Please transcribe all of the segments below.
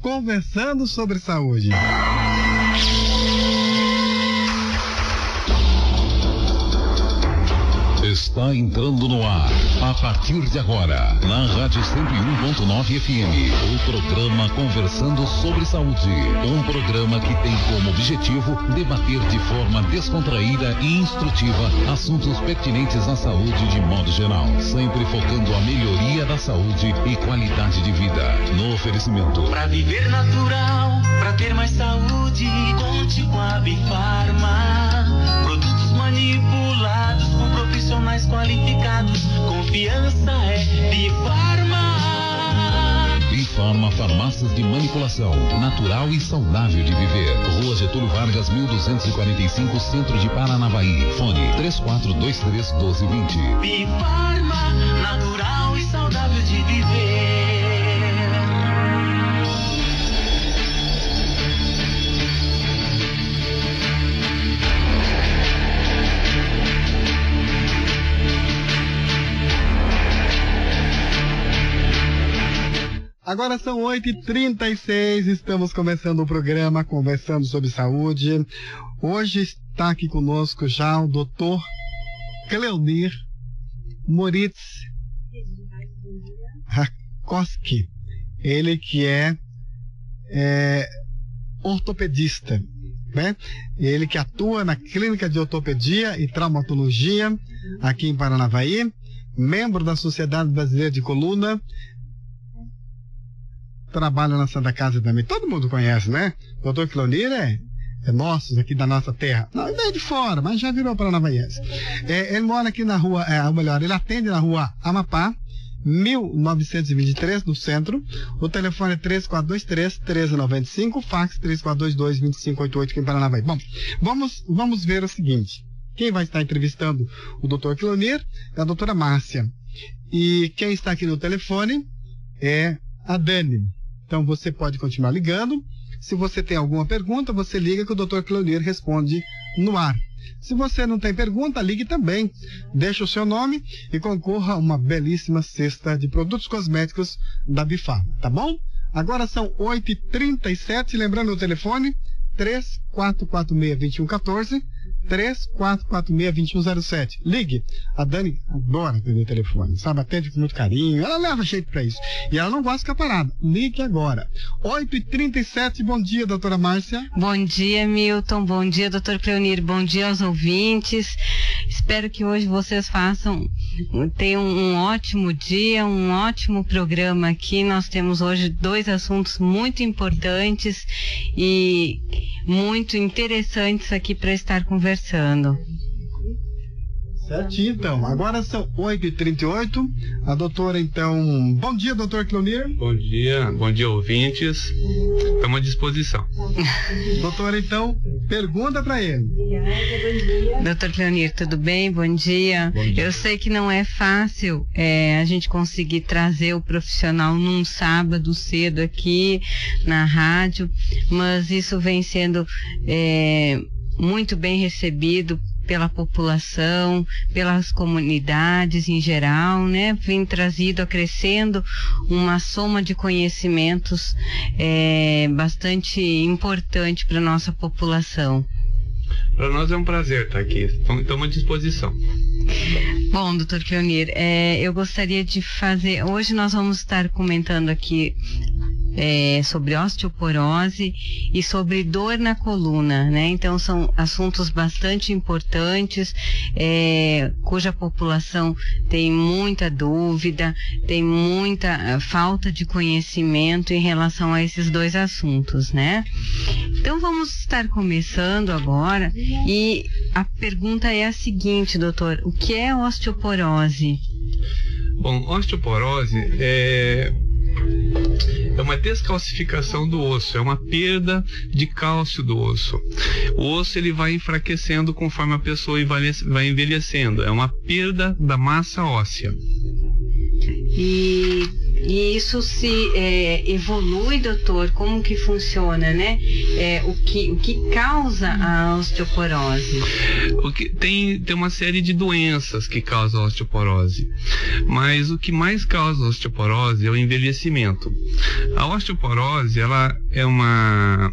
Conversando sobre saúde. Está entrando no ar, a partir de agora, na Rádio 101.9 FM, o programa Conversando sobre Saúde. Um programa que tem como objetivo debater de forma descontraída e instrutiva assuntos pertinentes à saúde de modo geral, sempre focando a melhoria da saúde e qualidade de vida. No oferecimento. Para viver natural, para ter mais saúde, conte com a Bifarma. Produtos manipulados por profissionais qualificados. Confiança é Bifarma. Bifarma Farmácias de Manipulação, natural e saudável de viver. Rua Getúlio Vargas, 1245, Centro de Paranavaí. Fone 3423-1220. Bifarma, natural e saudável de viver. Agora são 8h36, estamos começando o programa Conversando sobre Saúde. Hoje está aqui conosco já o Dr. Cleonir Moritz Rakoski. Ele que é ortopedista, né? Ele que atua na Clínica de Ortopedia e Traumatologia aqui em Paranavaí, membro da Sociedade Brasileira de Coluna, trabalha na Santa Casa também. Todo mundo conhece, né? O Dr. Cleonir é nosso, aqui da nossa terra. Não, ele é de fora, mas já virou paranavaense. Ele mora aqui na rua, ou melhor, ele atende na rua Amapá, 1923, no centro. O telefone é 3423-1395, fax 3422-2588 aqui em Paranavaí. Bom, vamos ver o seguinte. Quem vai estar entrevistando o Dr. Cleonir é a doutora Márcia. E quem está aqui no telefone é a Dani. Então você pode continuar ligando. Se você tem alguma pergunta, você liga que o Dr. Cleonir responde no ar. Se você não tem pergunta, ligue também. Deixe o seu nome e concorra a uma belíssima cesta de produtos cosméticos da Bifarma, tá bom? Agora são 8h37, lembrando o telefone 3446-2114, 3446-2107. Ligue. A Dani adora atender telefone, sabe? Atende com muito carinho. Ela leva jeito pra isso. E ela não gosta de ficar parada. Ligue agora. 8h37. Bom dia, doutora Márcia. Bom dia, Milton. Bom dia, doutor Cleonir. Bom dia aos ouvintes. Espero que hoje vocês tenham um ótimo dia, um ótimo programa aqui. Nós temos hoje dois assuntos muito importantes e muito interessantes aqui para estar conversando. Certinho, então. Agora são 8h38. A doutora, então... Bom dia, doutor Cleonir. Bom dia, ouvintes. Estamos à disposição. Doutora, então, pergunta para ele. Doutor Cleonir, tudo bem? Bom dia. Bom dia. Eu sei que não é fácil a gente conseguir trazer o profissional num sábado cedo aqui na rádio, mas isso vem sendo muito bem recebido pela população, pelas comunidades em geral, né? Vem acrescendo uma soma de conhecimentos bastante importante para a nossa população. Para nós é um prazer estar aqui, estamos à disposição. Bom, doutor Cleonir, eu gostaria de fazer... Hoje nós vamos estar comentando aqui sobre osteoporose e sobre dor na coluna, né? Então são assuntos bastante importantes, cuja população tem muita dúvida, tem muita falta de conhecimento em relação a esses dois assuntos, né? Então vamos estar começando agora e a pergunta é a seguinte, doutor: o que é osteoporose? Bom, osteoporose é uma descalcificação do osso, é uma perda de cálcio do osso. O osso ele vai enfraquecendo conforme a pessoa vai envelhecendo, é uma perda da massa óssea. E E isso se evolui, doutor? Como que funciona, né? O que causa a osteoporose? Tem uma série de doenças que causam a osteoporose, mas o que mais causa a osteoporose é o envelhecimento. A osteoporose, ela é uma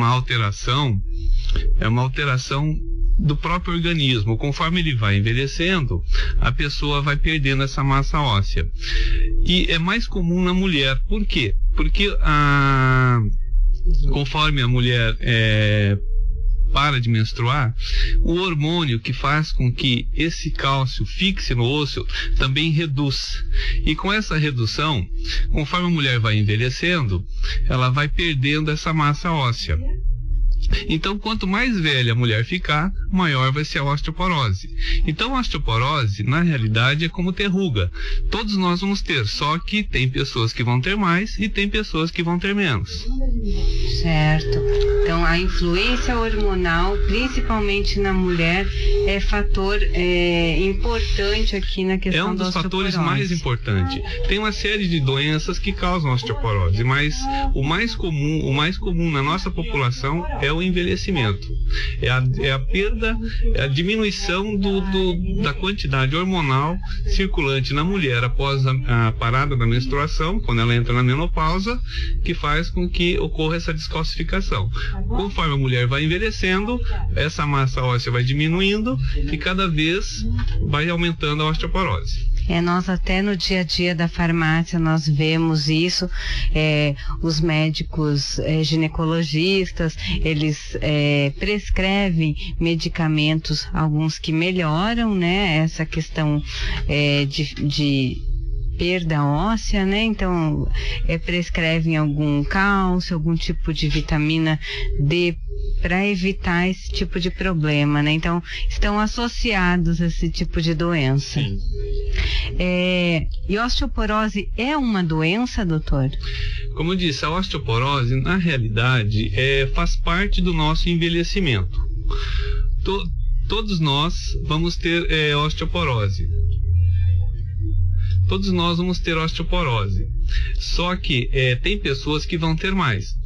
alteração do próprio organismo. Conforme ele vai envelhecendo, a pessoa vai perdendo essa massa óssea. E é mais comum na mulher. Por quê? Porque conforme a mulher para de menstruar, o hormônio que faz com que esse cálcio fixe no osso também reduz. E com essa redução, conforme a mulher vai envelhecendo, ela vai perdendo essa massa óssea. Então, quanto mais velha a mulher ficar, maior vai ser a osteoporose. Então, a osteoporose, na realidade, é como ter ruga. Todos nós vamos ter, só que tem pessoas que vão ter mais e tem pessoas que vão ter menos. Certo. Então, a influência hormonal, principalmente na mulher, é fator importante aqui na questão da osteoporose. É um dos fatores mais importantes. Tem uma série de doenças que causam osteoporose, mas o mais comum na nossa população é o envelhecimento. É a perda, é a diminuição da quantidade hormonal circulante na mulher após a parada da menstruação, quando ela entra na menopausa, que faz com que ocorra essa descalcificação. Conforme a mulher vai envelhecendo, essa massa óssea vai diminuindo e cada vez vai aumentando a osteoporose. Nós até no dia a dia da farmácia nós vemos isso, os médicos ginecologistas, eles prescrevem medicamentos, alguns que melhoram, né, essa questão de perda óssea, né? Então, prescrevem algum cálcio, algum tipo de vitamina D para evitar esse tipo de problema, né? Então, estão associados a esse tipo de doença. Sim. E osteoporose é uma doença, doutor? Como eu disse, a osteoporose, na realidade, faz parte do nosso envelhecimento. Todos nós vamos ter osteoporose. Todos nós vamos ter osteoporose. Só que tem pessoas que vão ter mais.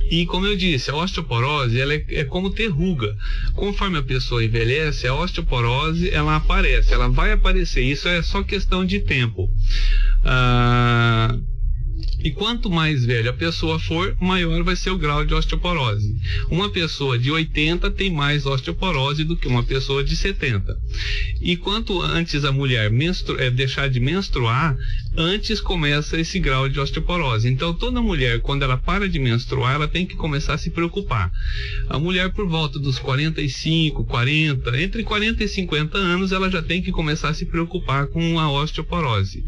E como eu disse, a osteoporose ela é como ter ruga. Conforme a pessoa envelhece, a osteoporose ela aparece, ela vai aparecer. Isso é só questão de tempo. E quanto mais velha a pessoa for, maior vai ser o grau de osteoporose. Uma pessoa de 80 tem mais osteoporose do que uma pessoa de 70. E quanto antes a mulher deixar de menstruar, antes começa esse grau de osteoporose. Então, toda mulher, quando ela para de menstruar, ela tem que começar a se preocupar. A mulher, por volta dos 45, 40, entre 40 e 50 anos, ela já tem que começar a se preocupar com a osteoporose.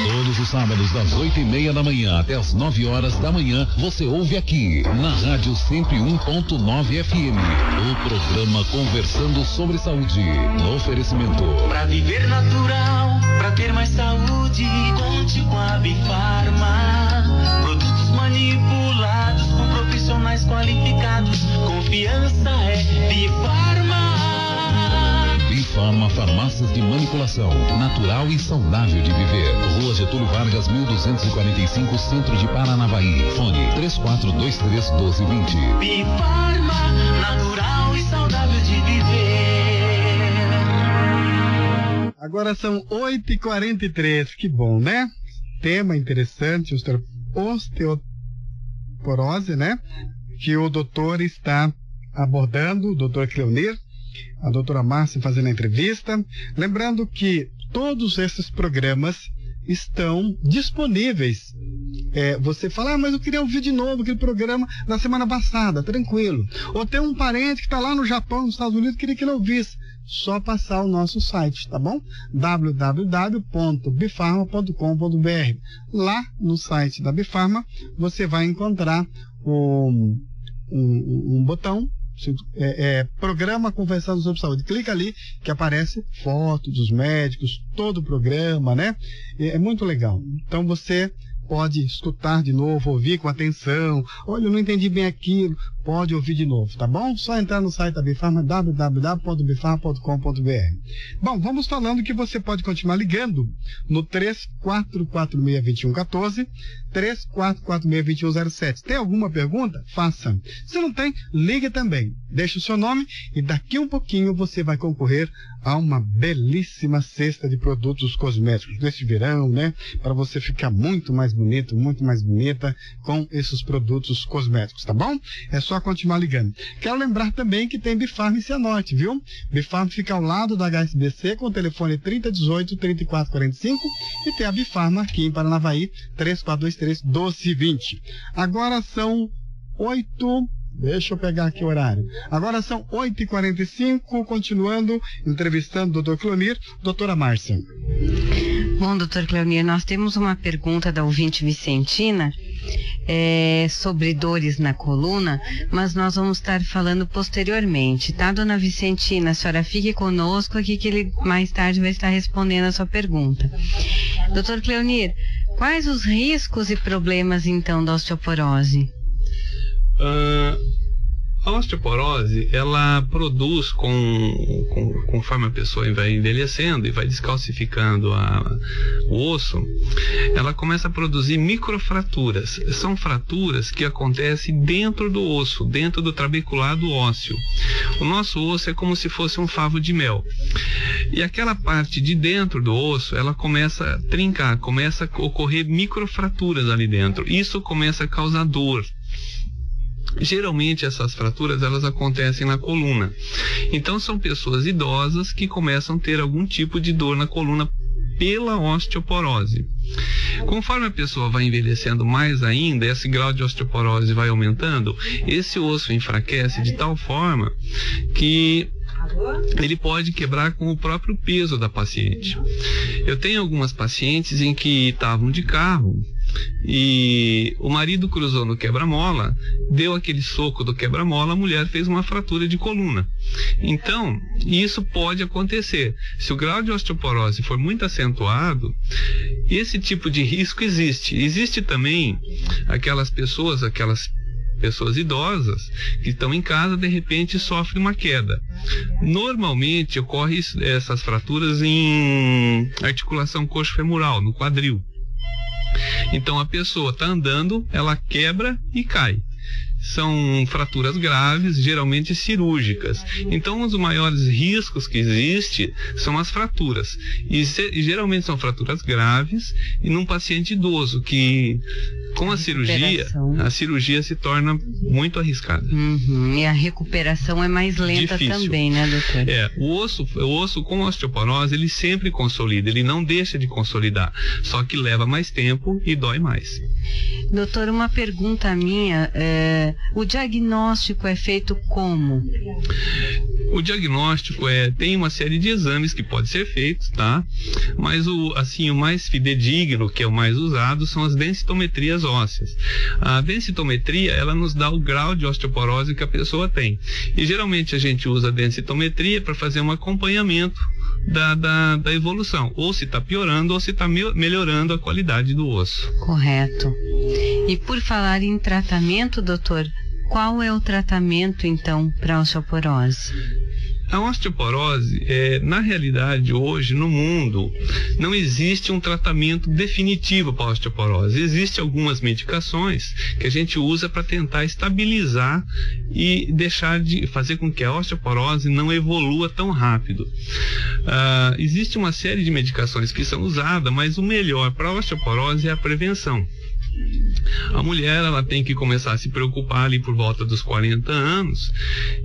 Todos os sábados, das 8h30 da manhã até as 9 horas da manhã, você ouve aqui, na Rádio 101.9 FM, o programa Conversando sobre Saúde. No oferecimento. Pra viver natural, pra ter mais saúde, conte com a Bifarma. Produtos manipulados por profissionais qualificados. Confiança é Bifarma. Bifarma Farmácias de Manipulação, natural e saudável de viver. Rua Getúlio Vargas, 1245, Centro de Paranavaí. Fone 3423-1220. Bifarma, natural e saudável de viver. Agora são 8h43, que bom, né? Tema interessante, osteoporose, né? Que o doutor está abordando, o doutor Cleonir, a doutora Márcia fazendo a entrevista. Lembrando que todos esses programas estão disponíveis. Você fala, mas eu queria ouvir de novo aquele programa da semana passada, tranquilo. Ou tem um parente que está lá no Japão, nos Estados Unidos, queria que ele ouvisse. Só passar o nosso site, tá bom? www.bifarma.com.br. Lá no site da Bifarma, você vai encontrar um botão, programa Conversando sobre Saúde. Clica ali que aparece foto dos médicos, todo o programa, né? É muito legal. Então você pode escutar de novo, ouvir com atenção. Olha, eu não entendi bem aquilo. Pode ouvir de novo, tá bom? Só entrar no site da Bifarma, www.bifarma.com.br. Bom, vamos falando que você pode continuar ligando no 3446-2114, 3446-2107. Tem alguma pergunta? Faça. Se não tem, ligue também. Deixe o seu nome e daqui um pouquinho você vai concorrer a uma belíssima cesta de produtos cosméticos neste verão, né? Para você ficar muito mais bonito, muito mais bonita com esses produtos cosméticos, tá bom? É só continuar ligando. Quero lembrar também que tem Bifarma e Cianorte, viu? Bifarma fica ao lado da HSBC com o telefone 3018-3445 e tem a Bifarma aqui em Paranavaí, 3423-1220. Agora são 8... Deixa eu pegar aqui o horário. Agora são 8h45, continuando, entrevistando o Dr. Cleonir, doutora Márcia. Bom, doutor Cleonir, nós temos uma pergunta da ouvinte Vicentina sobre dores na coluna, mas nós vamos estar falando posteriormente, tá, dona Vicentina? A senhora fique conosco aqui que ele mais tarde vai estar respondendo a sua pergunta. Doutor Cleonir, quais os riscos e problemas, então, da osteoporose? A osteoporose, ela produz, conforme a pessoa vai envelhecendo e vai descalcificando o osso, ela começa a produzir microfraturas. São fraturas que acontecem dentro do osso, dentro do trabeculado ósseo. O nosso osso é como se fosse um favo de mel. E aquela parte de dentro do osso, ela começa a trincar, começa a ocorrer microfraturas ali dentro. Isso começa a causar dor. Geralmente essas fraturas elas acontecem na coluna. Então são pessoas idosas que começam a ter algum tipo de dor na coluna pela osteoporose. Conforme a pessoa vai envelhecendo mais ainda, esse grau de osteoporose vai aumentando, esse osso enfraquece de tal forma que ele pode quebrar com o próprio peso da paciente. Eu tenho algumas pacientes em que estavam de carro e o marido cruzou no quebra-mola, deu aquele soco do quebra-mola, a mulher fez uma fratura de coluna. Então, isso pode acontecer. Se o grau de osteoporose for muito acentuado, esse tipo de risco existe. Existe também aquelas pessoas idosas que estão em casa, de repente sofrem uma queda. Normalmente ocorre essas fraturas em articulação coxo-femoral, no quadril. Então a pessoa está andando, ela quebra e cai. São fraturas graves, geralmente cirúrgicas. Então, um dos maiores riscos que existe são as fraturas. E geralmente são fraturas graves e num paciente idoso, que com a cirurgia se torna muito arriscada. E a recuperação é mais lenta. Difícil. Também, né, doutor? O osso com osteoporose, ele sempre consolida, ele não deixa de consolidar, só que leva mais tempo e dói mais. Doutor, uma pergunta minha, o diagnóstico é feito como? O diagnóstico tem uma série de exames que pode ser feitos, tá? Mas o mais fidedigno, que é o mais usado, são as densitometrias ósseas. A densitometria, ela nos dá o grau de osteoporose que a pessoa tem. E geralmente a gente usa a densitometria para fazer um acompanhamento da evolução, ou se está piorando ou se está melhorando a qualidade do osso. Correto. E por falar em tratamento, doutor, qual é o tratamento então para a osteoporose? A osteoporose, na realidade, hoje no mundo, não existe um tratamento definitivo para a osteoporose. Existem algumas medicações que a gente usa para tentar estabilizar e deixar de fazer com que a osteoporose não evolua tão rápido. Existe uma série de medicações que são usadas, mas o melhor para a osteoporose é a prevenção. A mulher, ela tem que começar a se preocupar ali por volta dos 40 anos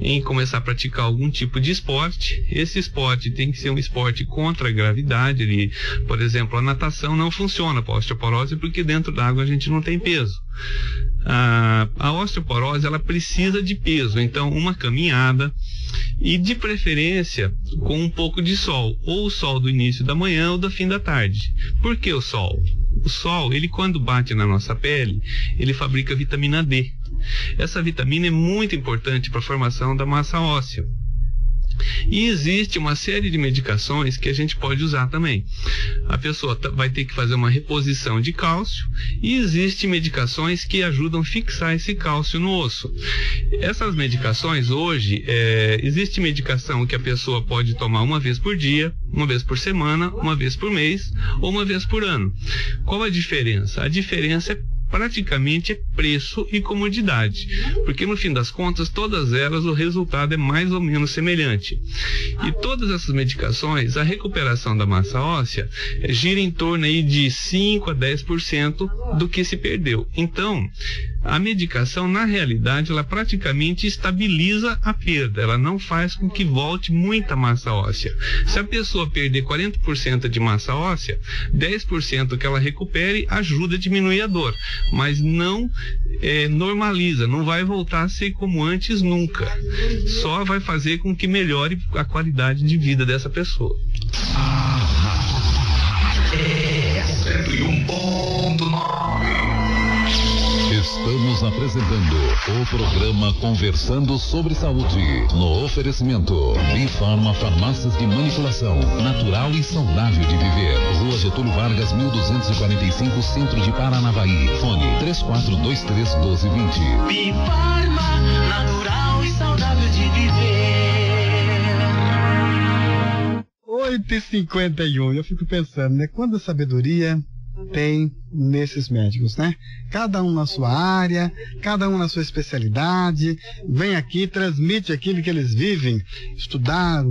em começar a praticar algum tipo de esporte. Esse esporte tem que ser um esporte contra a gravidade. Ali, por exemplo, a natação não funciona para a osteoporose porque dentro d'água a gente não tem peso. A osteoporose, ela precisa de peso, então uma caminhada e de preferência com um pouco de sol, ou o sol do início da manhã ou do fim da tarde. Por que o sol? O sol, ele quando bate na nossa pele, ele fabrica vitamina D. Essa vitamina é muito importante para a formação da massa óssea. E existe uma série de medicações que a gente pode usar também. A pessoa vai ter que fazer uma reposição de cálcio, e existem medicações que ajudam a fixar esse cálcio no osso. Essas medicações hoje, existe medicação que a pessoa pode tomar uma vez por dia, uma vez por semana, uma vez por mês ou uma vez por ano. Qual a diferença? A diferença praticamente é preço e comodidade, porque no fim das contas todas elas o resultado é mais ou menos semelhante. E todas essas medicações, a recuperação da massa óssea gira em torno aí de 5 a 10% do que se perdeu. Então, a medicação, na realidade, ela praticamente estabiliza a perda, ela não faz com que volte muita massa óssea. Se a pessoa perder 40% de massa óssea, 10% que ela recupere ajuda a diminuir a dor, mas não normaliza, não vai voltar a ser como antes nunca. Só vai fazer com que melhore a qualidade de vida dessa pessoa. É 101.9. Estamos apresentando o programa Conversando sobre Saúde, no oferecimento Bifarma Farmácias de Manipulação, natural e saudável de viver. Rua Getúlio Vargas, 1245, Centro de Paranavaí. Fone 3423-1220. Bifarma, natural e saudável de viver. 8h51, eu fico pensando, né? Quanta sabedoria tem nesses médicos, né? Cada um na sua área, cada um na sua especialidade, vem aqui, transmite aquilo que eles vivem, estudaram,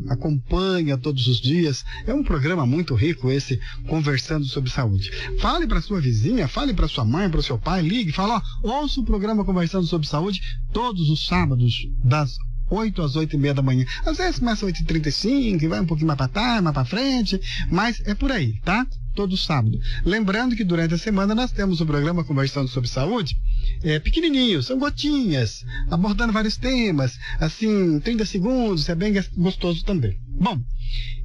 acompanha todos os dias. É um programa muito rico esse, Conversando sobre Saúde. Fale para sua vizinha, fale para sua mãe, para o seu pai, ligue, fala, ó, ouça o programa Conversando sobre Saúde todos os sábados, das 8 às 8h30 da manhã. Às vezes começa 8h35 e vai um pouquinho mais para trás, mais para frente, mas é por aí, tá? Todo sábado. Lembrando que durante a semana nós temos o programa Conversando sobre Saúde, pequenininho, são gotinhas, abordando vários temas, assim, 30 segundos, é bem gostoso também. Bom,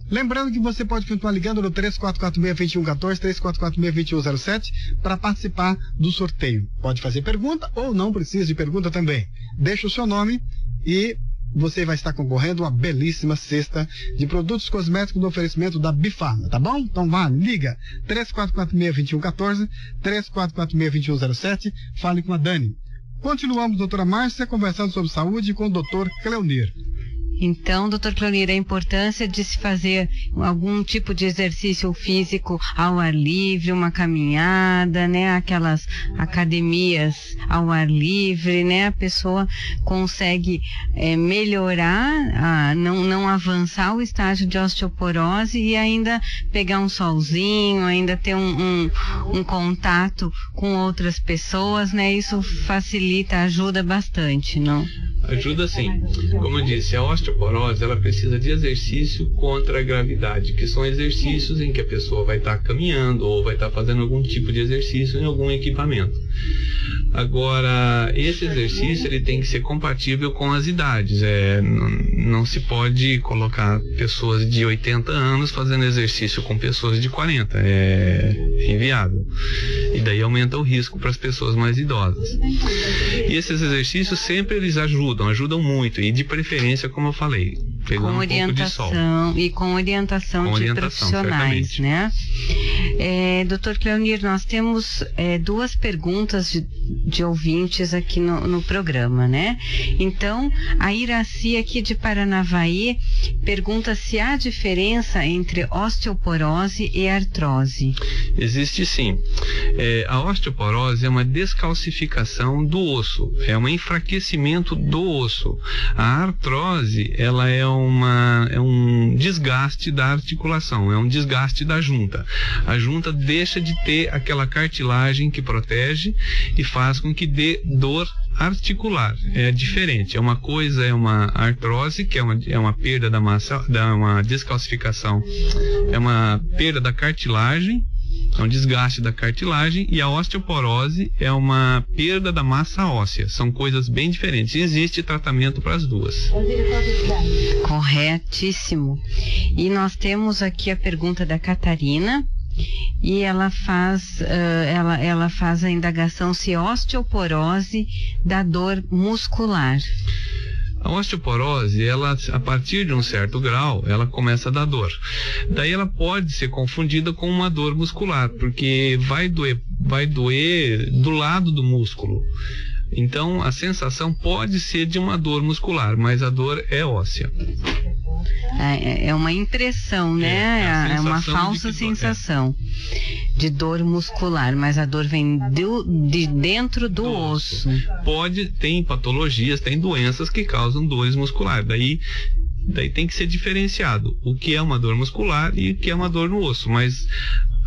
lembrando que você pode continuar ligando no 3446-2114, 3446-2107 para participar do sorteio. Pode fazer pergunta ou não precisa de pergunta também. Deixa o seu nome e você vai estar concorrendo a uma belíssima cesta de produtos cosméticos no oferecimento da Bifarma, tá bom? Então vá, liga 3446-2114, 3446-2107, fale com a Dani. Continuamos, doutora Márcia, conversando sobre saúde com o doutor Cleonir. Então, doutor Cleonir, a importância de se fazer algum tipo de exercício físico ao ar livre, uma caminhada, né? Aquelas academias ao ar livre, né? A pessoa consegue melhorar, não avançar o estágio de osteoporose e ainda pegar um solzinho, ainda ter um contato com outras pessoas, né? Isso facilita, ajuda bastante, não? Ajuda sim. Como eu disse, a osteoporose ela precisa de exercício contra a gravidade, que são exercícios em que a pessoa vai estar caminhando ou vai estar fazendo algum tipo de exercício em algum equipamento. Agora, esse exercício ele tem que ser compatível com as idades. Não se pode colocar pessoas de 80 anos fazendo exercício com pessoas de 40. É inviável. E daí aumenta o risco para as pessoas mais idosas. E esses exercícios sempre eles ajudam muito. E de preferência, como eu falei, pegando um pouco de sol. E com orientação de profissionais, certamente, né? Doutor Cleonir, nós temos duas perguntas de ouvintes aqui no programa, né? Então, a Iraci aqui de Paranavaí pergunta se há diferença entre osteoporose e artrose. Existe sim. A osteoporose é uma descalcificação do osso, é um enfraquecimento do osso. A artrose, ela é um desgaste da articulação, é um desgaste da junta. A junta deixa de ter aquela cartilagem que protege e faz com que dê dor articular. É diferente. Uma coisa é uma artrose, que é uma perda da massa, uma descalcificação, é uma perda da cartilagem, é um desgaste da cartilagem, e a osteoporose é uma perda da massa óssea. São coisas bem diferentes. Existe tratamento para as duas. Corretíssimo. E nós temos aqui a pergunta da Catarina. E ela faz a indagação se osteoporose dá dor muscular. A osteoporose, ela, a partir de um certo grau, ela começa a dar dor. Daí ela pode ser confundida com uma dor muscular, porque vai doer do lado do músculo. Então, a sensação pode ser de uma dor muscular, mas a dor é óssea. É uma impressão, né? É uma falsa sensação de dor muscular, mas a dor vem de dentro do osso. Tem patologias, tem doenças que causam dores musculares. Daí tem que ser diferenciado o que é uma dor muscular e o que é uma dor no osso, mas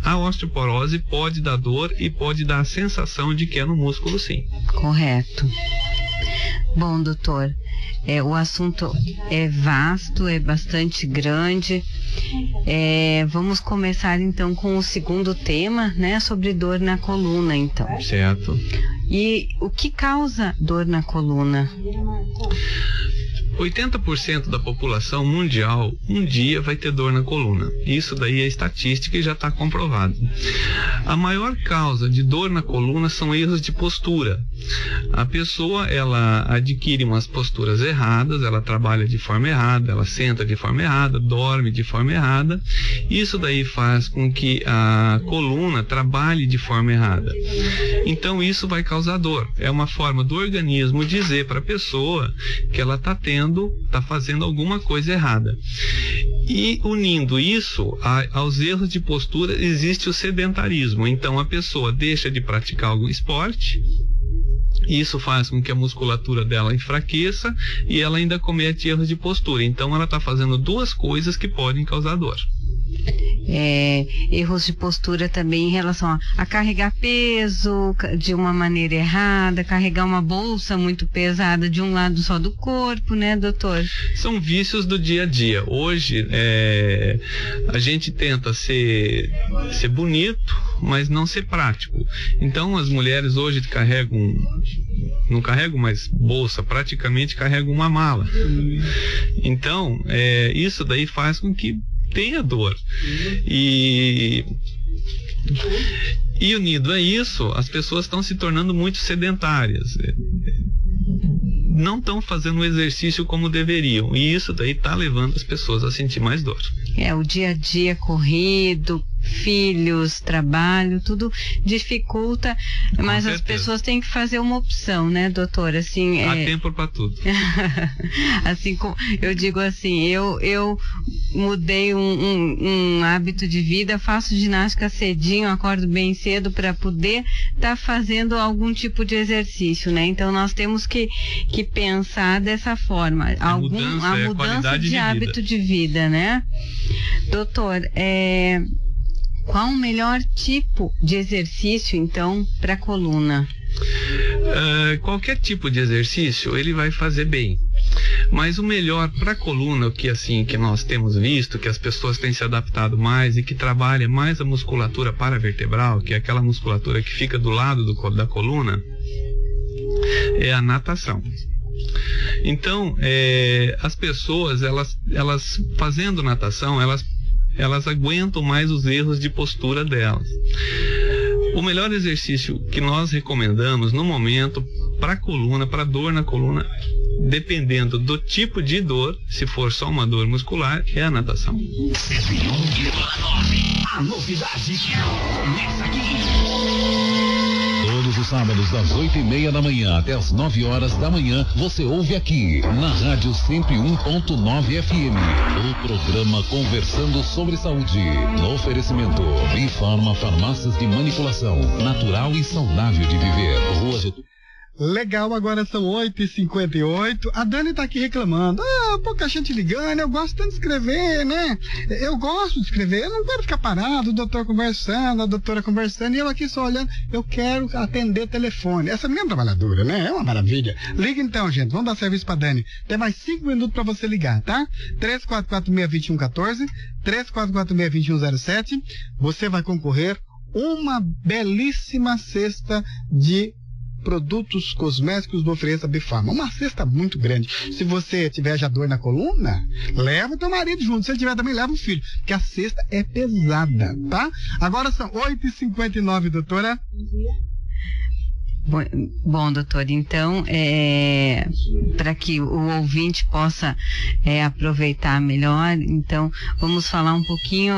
a osteoporose pode dar dor e pode dar a sensação de que é no músculo, sim. Correto. Bom, doutor, o assunto é vasto, é bastante grande. Vamos começar então com o segundo tema, né, sobre dor na coluna, então. Certo. E o que causa dor na coluna? 80% da população mundial um dia vai ter dor na coluna. Isso daí é estatística e já está comprovado. A maior causa de dor na coluna são erros de postura. A pessoa, ela adquire umas posturas erradas, ela trabalha de forma errada, ela senta de forma errada, dorme de forma errada. Isso daí faz com que a coluna trabalhe de forma errada. Então isso vai causar dor. É uma forma do organismo dizer para a pessoa que ela está fazendo alguma coisa errada. E unindo isso aos erros de postura, existe o sedentarismo. Então a pessoa deixa de praticar algum esporte, isso faz com que a musculatura dela enfraqueça e ela ainda comete erros de postura. Então ela está fazendo duas coisas que podem causar dor. Erros de postura também em relação a carregar peso de uma maneira errada, carregar uma bolsa muito pesada de um lado só do corpo, né, doutor? São vícios do dia a dia. Hoje a gente tenta ser bonito, mas não ser prático. Então as mulheres hoje não carregam mais bolsa, praticamente carregam uma mala. Então isso daí faz com que tenha dor. E unido a isso, as pessoas estão se tornando muito sedentárias. Não estão fazendo o exercício como deveriam. E isso daí está levando as pessoas a sentir mais dor. O dia a dia corrido, filhos, trabalho, tudo dificulta, mas as pessoas têm que fazer uma opção, né, doutora? Assim, há tempo para tudo. Assim como eu digo assim, eu mudei um hábito de vida, faço ginástica cedinho, acordo bem cedo para poder estar fazendo algum tipo de exercício, né? Então nós temos que pensar dessa forma, a mudança de hábito de vida, né? Doutor, qual o melhor tipo de exercício, então, para a coluna? Qualquer tipo de exercício, ele vai fazer bem. Mas o melhor para a coluna, que nós temos visto, que as pessoas têm se adaptado mais e que trabalha mais a musculatura paravertebral, que é aquela musculatura que fica do lado da coluna, é a natação. Então, as pessoas, elas fazendo natação, elas aguentam mais os erros de postura delas. O melhor exercício que nós recomendamos no momento para coluna, para dor na coluna, dependendo do tipo de dor, se for só uma dor muscular, é a natação. 101,9. A novidade começa aqui. Todos os sábados, das 8h30 da manhã até as 9 horas da manhã, você ouve aqui, na Rádio 101.9 FM, o programa Conversando sobre Saúde. No oferecimento, Bifarma Farmácias de Manipulação, natural e saudável de viver. Rua Getúlio. Legal, agora são 8h58. A Dani tá aqui reclamando. Pouca gente ligando, eu gosto tanto de escrever, né? Eu gosto de escrever, eu não quero ficar parado, o doutor conversando, a doutora conversando, e eu aqui só olhando. Eu quero atender telefone. Essa menina é trabalhadora, né? É uma maravilha. Liga então, gente, vamos dar serviço pra Dani. Tem mais 5 minutos pra você ligar, tá? 3446-2114, 3446-2107. Você vai concorrer uma belíssima cesta de produtos cosméticos do Ofereça Bifarma. Uma cesta muito grande. Se você tiver já dor na coluna, leva o teu marido junto. Se ele tiver também, leva o filho. Porque a cesta é pesada, tá? Agora são 8h59, doutora. Bom, doutor, então, para que o ouvinte possa aproveitar melhor, então, vamos falar um pouquinho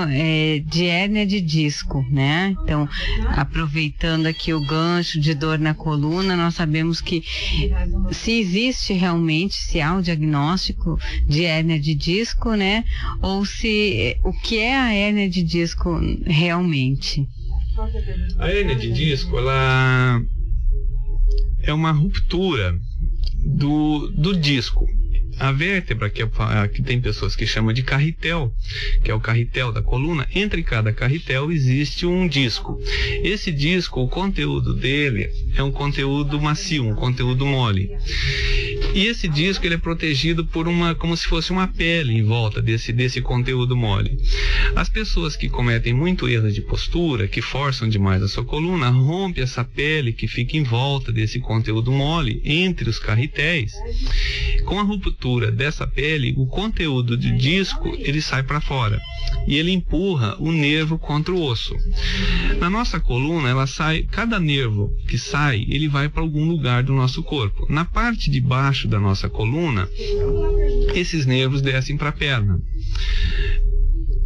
de hérnia de disco, né? Então, aproveitando aqui o gancho de dor na coluna, nós sabemos que se existe realmente, se há o diagnóstico de hérnia de disco, né? Ou o que é a hérnia de disco realmente? A hérnia de disco, ela é uma ruptura do disco. A vértebra, que tem pessoas que chamam de carretel, que é o carretel da coluna, entre cada carretel existe um disco. Esse disco, o conteúdo dele é um conteúdo macio, um conteúdo mole. E esse disco ele é protegido por como se fosse uma pele em volta desse conteúdo mole. As pessoas que cometem muito erro de postura, que forçam demais a sua coluna, rompe essa pele que fica em volta desse conteúdo mole entre os carretéis. Com a ruptura dessa pele, o conteúdo do disco ele sai para fora e ele empurra o nervo contra o osso. Na nossa coluna, cada nervo que sai, ele vai para algum lugar do nosso corpo. Na parte de baixo da nossa coluna, esses nervos descem para a perna.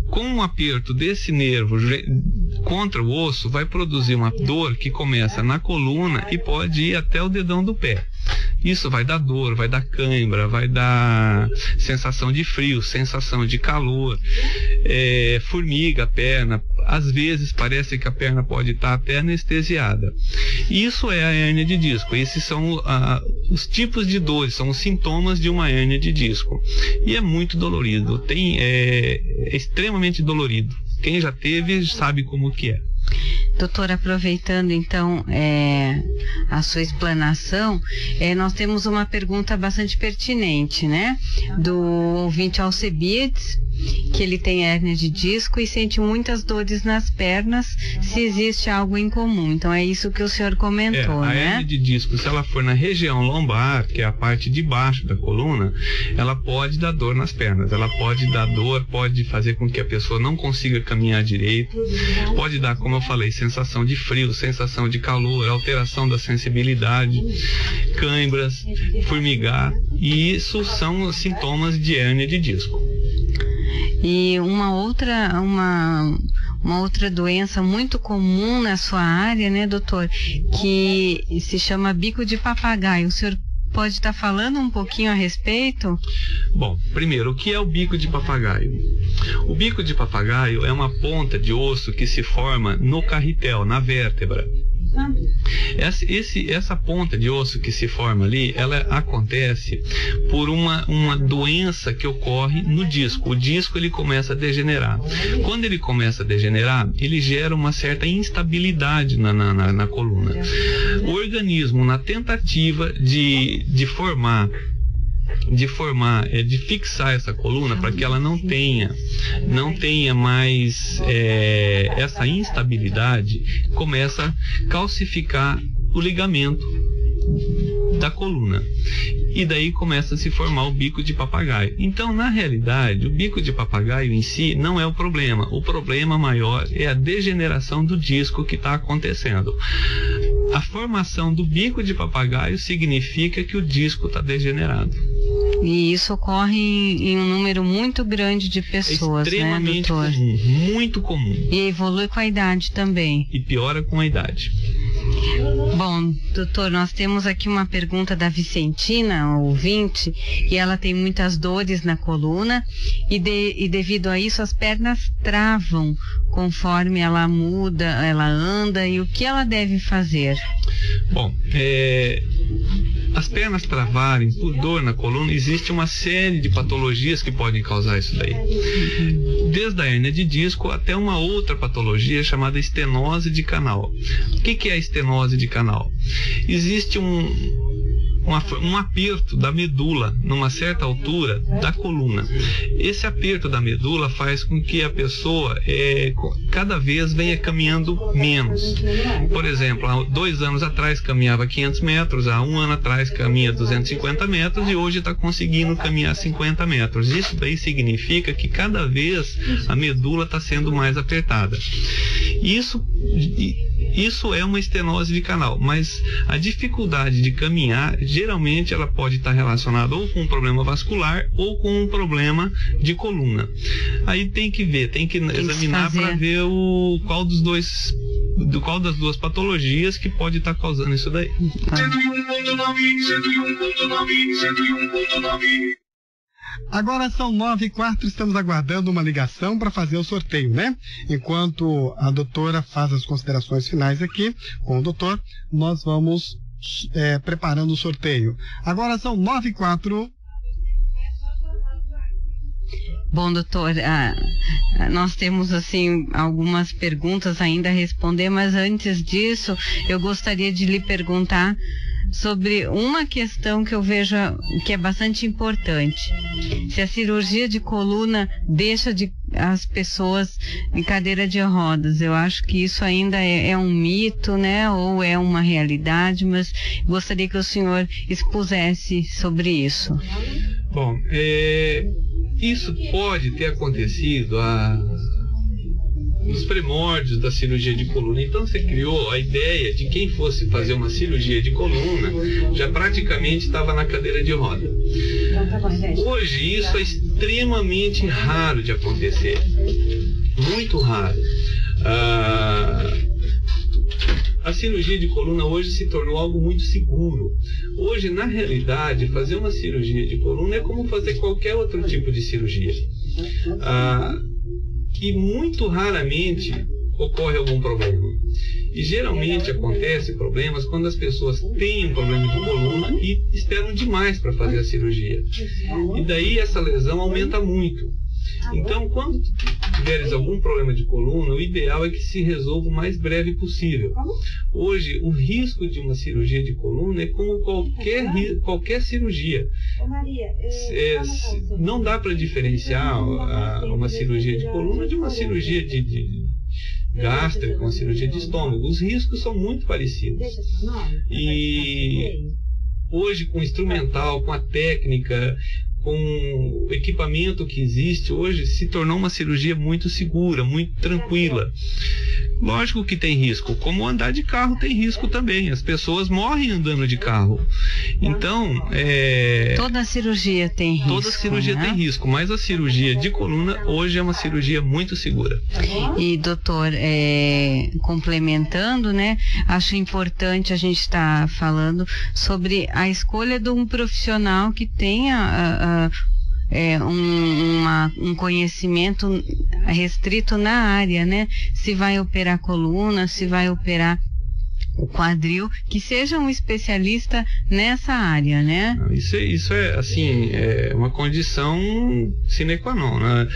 Com o aperto desse nervo contra o osso, vai produzir uma dor que começa na coluna e pode ir até o dedão do pé. Isso vai dar dor, vai dar cãibra, vai dar sensação de frio, sensação de calor, formiga a perna. Às vezes parece que a perna pode estar até anestesiada. Isso é a hérnia de disco. Esses são os tipos de dores, são os sintomas de uma hérnia de disco. E é muito dolorido, é extremamente dolorido. Quem já teve sabe como que é. Doutor, aproveitando então a sua explanação, nós temos uma pergunta bastante pertinente, né? Do ouvinte Alcebiades, que ele tem hérnia de disco e sente muitas dores nas pernas, se existe algo em comum. Então é isso que o senhor comentou, a né? hérnia de disco, se ela for na região lombar, que é a parte de baixo da coluna, ela pode dar dor nas pernas. Ela pode dar dor, pode fazer com que a pessoa não consiga caminhar direito, pode dar, como eu falei, sensação de frio, sensação de calor, alteração da sensibilidade, cãibras, formigar, e isso são os sintomas de hérnia de disco. E uma outra doença muito comum na sua área, né, doutor, que se chama bico de papagaio. O senhor pode estar falando um pouquinho a respeito? Bom, primeiro, o que é o bico de papagaio? O bico de papagaio é uma ponta de osso que se forma no carretel, na vértebra. Essa ponta de osso que se forma ali, ela acontece por uma doença que ocorre no disco. O disco ele começa a degenerar. Quando ele começa a degenerar, ele gera uma certa instabilidade na coluna. O organismo, na tentativa de fixar essa coluna para que ela não tenha mais essa instabilidade, começa a calcificar o ligamento da coluna. E daí começa a se formar o bico de papagaio. Então, na realidade, o bico de papagaio em si não é o problema. O problema maior é a degeneração do disco que está acontecendo. A formação do bico de papagaio significa que o disco está degenerado. E isso ocorre em um número muito grande de pessoas, extremamente né, doutor? Comum, muito comum. E evolui com a idade também. E piora com a idade. Bom, doutor, nós temos aqui uma pergunta da Vicentina, ouvinte, e ela tem muitas dores na coluna e devido a isso as pernas travam conforme ela muda, ela anda, e o que ela deve fazer? Bom, as pernas travarem por dor na coluna, existe uma série de patologias que podem causar isso daí. Desde a hérnia de disco até uma outra patologia chamada estenose de canal. O que é a estenose de canal? Existe um aperto da medula numa certa altura da coluna. Esse aperto da medula faz com que a pessoa cada vez venha caminhando menos. Por exemplo, há 2 anos atrás caminhava 500 metros, há 1 ano atrás caminha 250 metros e hoje está conseguindo caminhar 50 metros. Isso daí significa que cada vez a medula está sendo mais apertada. Isso é uma estenose de canal, mas a dificuldade de caminhar, geralmente ela pode estar relacionada ou com um problema vascular ou com um problema de coluna. Aí tem que examinar para ver qual das duas patologias que pode estar causando isso daí. Agora são 9h04, estamos aguardando uma ligação para fazer o sorteio, né? Enquanto a doutora faz as considerações finais aqui com o doutor, nós vamos preparando o sorteio. Agora são 9h04. Bom, doutor, nós temos assim algumas perguntas ainda a responder, mas antes disso eu gostaria de lhe perguntar sobre uma questão que eu vejo que é bastante importante. Se a cirurgia de coluna deixa as pessoas em cadeira de rodas, eu acho que isso ainda é um mito, né? Ou é uma realidade, mas gostaria que o senhor expusesse sobre isso. Bom, isso pode ter acontecido nos primórdios da cirurgia de coluna. Então você criou a ideia de quem fosse fazer uma cirurgia de coluna já praticamente estava na cadeira de roda. Hoje isso é extremamente raro de acontecer, muito raro. A cirurgia de coluna hoje se tornou algo muito seguro. Hoje, na realidade, fazer uma cirurgia de coluna é como fazer qualquer outro tipo de cirurgia. E muito raramente ocorre algum problema. E geralmente acontece problemas quando as pessoas têm um problema de coluna e esperam demais para fazer a cirurgia. E daí essa lesão aumenta muito. Então, quando tiveres algum problema de coluna, o ideal é que se resolva o mais breve possível. Hoje, o risco de uma cirurgia de coluna é como qualquer cirurgia. Não dá para diferenciar uma cirurgia de coluna de uma cirurgia de gástrica, uma cirurgia de estômago. Os riscos são muito parecidos. E hoje, com o instrumental, com a técnica, com o equipamento que existe hoje, se tornou uma cirurgia muito segura, muito tranquila. Lógico que tem risco, como andar de carro tem risco também. As pessoas morrem andando de carro. Então, toda cirurgia tem risco. Toda cirurgia tem risco, mas a cirurgia de coluna hoje é uma cirurgia muito segura. E doutor, complementando, né? Acho importante a gente estar falando sobre a escolha de um profissional que tenha um conhecimento restrito na área, né? Se vai operar coluna, se vai operar o quadril, que seja um especialista nessa área, né? Isso é assim, é uma condição sine qua non, né?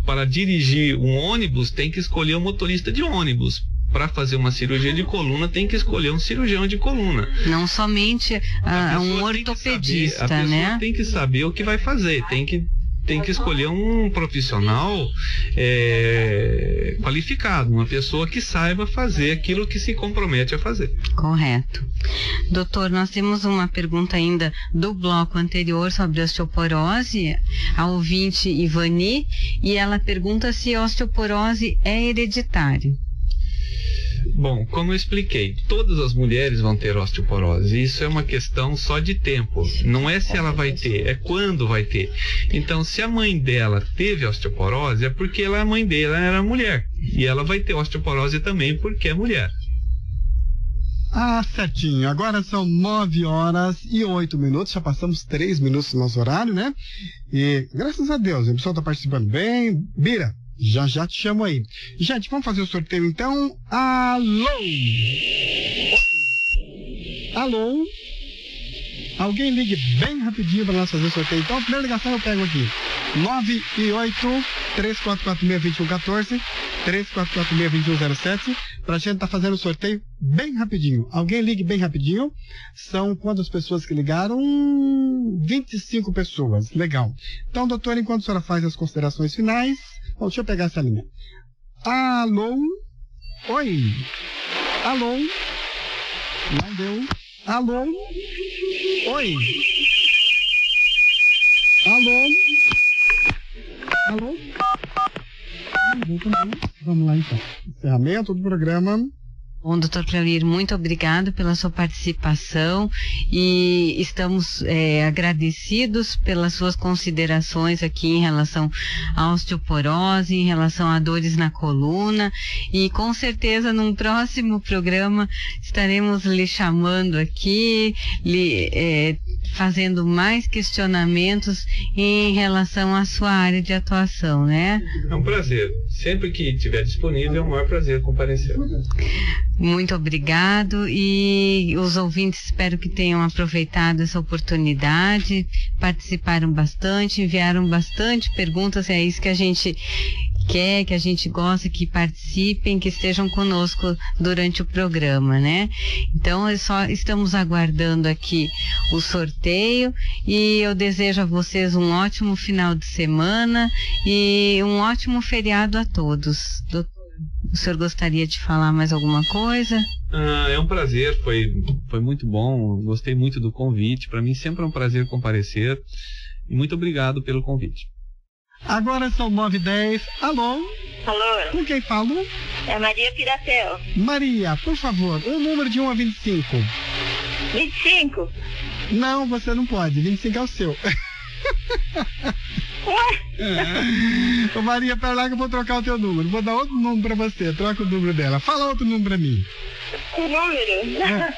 Para dirigir um ônibus tem que escolher um motorista de ônibus. Para fazer uma cirurgia de coluna tem que escolher um cirurgião de coluna. Não somente um ortopedista, né? A pessoa tem que saber o que vai fazer, tem que escolher um profissional qualificado, uma pessoa que saiba fazer aquilo que se compromete a fazer. Correto. Doutor, nós temos uma pergunta ainda do bloco anterior sobre osteoporose, a ouvinte Ivani, e ela pergunta se a osteoporose é hereditária. Bom, como eu expliquei, todas as mulheres vão ter osteoporose. Isso é uma questão só de tempo. Não é se ela vai ter, é quando vai ter. Então, se a mãe dela teve osteoporose, é porque a mãe dela era mulher. E ela vai ter osteoporose também porque é mulher. Certinho. Agora são 9h08. Já passamos 3 minutos do nosso horário, né? E graças a Deus, o pessoal está participando bem. Bira, já te chamo aí. Gente, vamos fazer o sorteio então. Alô? Alô? Alguém ligue bem rapidinho para nós fazer o sorteio. Então, a primeira ligação eu pego aqui. 9 e 8 3446-2114, 3446-2107. pra gente estar fazendo o sorteio bem rapidinho. Alguém ligue bem rapidinho. São quantas pessoas que ligaram? 25 pessoas. Legal. Então, doutora, enquanto a senhora faz as considerações finais... Bom, deixa eu pegar essa linha. Alô? Oi? Alô? Não deu. Alô? Oi? Alô? Alô? Vamos lá então. Encerramento do programa. Bom, doutor Cleonir, muito obrigado pela sua participação e estamos agradecidos pelas suas considerações aqui em relação à osteoporose, em relação a dores na coluna, e com certeza num próximo programa estaremos lhe chamando aqui, fazendo mais questionamentos em relação à sua área de atuação, né? É um prazer. Sempre que estiver disponível, é um maior prazer comparecer. Muito obrigado, e os ouvintes espero que tenham aproveitado essa oportunidade, participaram bastante, enviaram bastante perguntas, é isso que a gente quer, que a gente gosta, que participem, que estejam conosco durante o programa, né? Então, só estamos aguardando aqui o sorteio e eu desejo a vocês um ótimo final de semana e um ótimo feriado a todos. O senhor gostaria de falar mais alguma coisa? É um prazer, foi muito bom, gostei muito do convite. Para mim sempre é um prazer comparecer e muito obrigado pelo convite. Agora são 9h10. Alô? Alô? Com quem falo? É Maria Piratel. Maria, por favor, o número de 1 a 25. 25? Não, você não pode, 25 é o seu. Ô Maria, pera lá que eu vou trocar o teu número. Vou dar outro número pra você, troca o número dela. Fala outro número pra mim. O número?